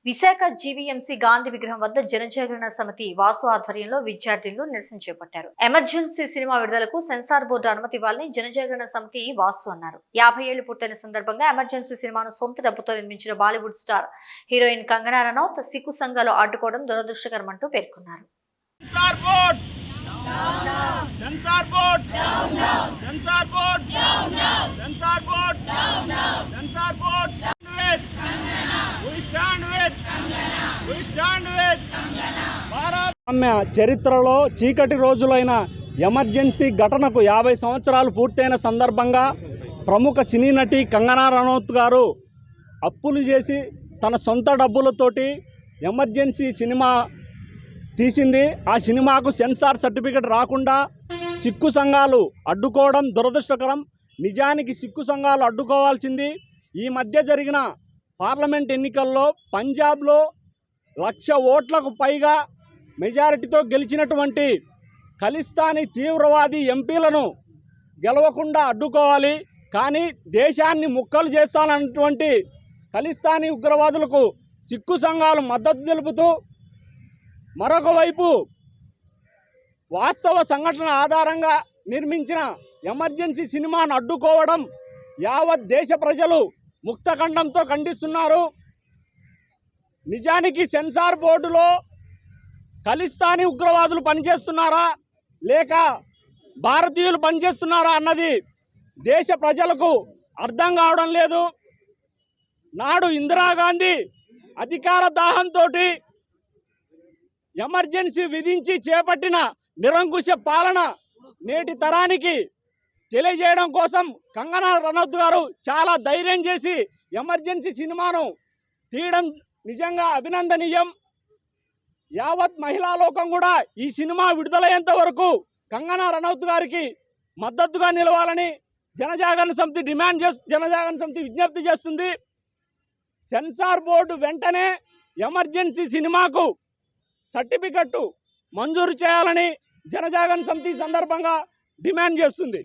Visakha GVMC Gandhi విగ్రహం వద్ద జనజాగరణ సమితి వాసు ఆధ్వర్యంలో విద్యార్థులు నిరసన చేపట్టారు. ఎమర్జెన్సీ సినిమా విడుదలకు సెన్సార్ బోర్డు అనుమతి ఇవ్వాలని జనజాగరణ సమితి వాసు అన్నారు. 50 ఏళ్లు పూర్తయిన సందర్భంగా ఎమర్జెన్సీ సినిమాను సొంత డబ్బుతో నిర్మించిన బాలీవుడ్ స్టార్ హీరోయిన్ కంగనా రనౌత్ సిక్కు సంఘాలు అడ్డుకోవడం దురదృష్టకరమంటూ పేర్కొన్నారు. ఆమె చరిత్రలో చీకటి రోజులైన ఎమర్జెన్సీ ఘటనకు 50 సంవత్సరాలు పూర్తయిన సందర్భంగా ప్రముఖ సినీ నటి కంగనా రనౌత్ గారు అప్పులు చేసి తన సొంత డబ్బులతోటి ఎమర్జెన్సీ సినిమా తీసింది. ఆ సినిమాకు సెన్సార్ సర్టిఫికెట్ రాకుండా సిక్కు సంఘాలు అడ్డుకోవడం దురదృష్టకరం. నిజానికి సిక్కు సంఘాలు అడ్డుకోవాల్సింది ఈ మధ్య జరిగిన పార్లమెంట్ ఎన్నికల్లో పంజాబ్లో 1,00,000 ఓట్లకు పైగా మెజారిటీతో గెలిచినటువంటి ఖలిస్తానీ తీవ్రవాది ఎంపీలను గెలవకుండా అడ్డుకోవాలి. కానీ దేశాన్ని ముక్కలు చేస్తానన్నటువంటి ఖలిస్తానీ ఉగ్రవాదులకు సిక్కు సంఘాలు మద్దతు తెలుపుతూ మరొక వైపు వాస్తవ సంఘటన ఆధారంగా నిర్మించిన ఎమర్జెన్సీ సినిమాను అడ్డుకోవడం యావత్ దేశ ప్రజలు ముక్తఖండంతో ఖండిస్తున్నారు. నిజానికి సెన్సార్ బోర్డులో ఖలిస్తానీ ఉగ్రవాదులు పనిచేస్తున్నారా లేక భారతీయులు పనిచేస్తున్నారా అన్నది దేశ ప్రజలకు అర్థం కావడం లేదు. నాడు ఇందిరాగాంధీ అధికార దాహంతో ఎమర్జెన్సీ విధించి చేపట్టిన నిరంకుశ పాలన నేటి తరానికి తెలియజేయడం కోసం కంగనా రనౌత్ గారు చాలా ధైర్యం చేసి ఎమర్జెన్సీ సినిమాను తీయడం నిజంగా అభినందనీయం. యావత్ మహిళా లోకం కూడా ఈ సినిమా విడుదలయ్యేంత వరకు కంగనా రనౌత్ గారికి మద్దతుగా నిలవాలని జనజాగరణ సమితి విజ్ఞప్తి చేస్తుంది. సెన్సార్ బోర్డు వెంటనే ఎమర్జెన్సీ సినిమాకు సర్టిఫికెట్ మంజూరు చేయాలని జనజాగరణ సమితి సందర్భంగా డిమాండ్ చేస్తుంది.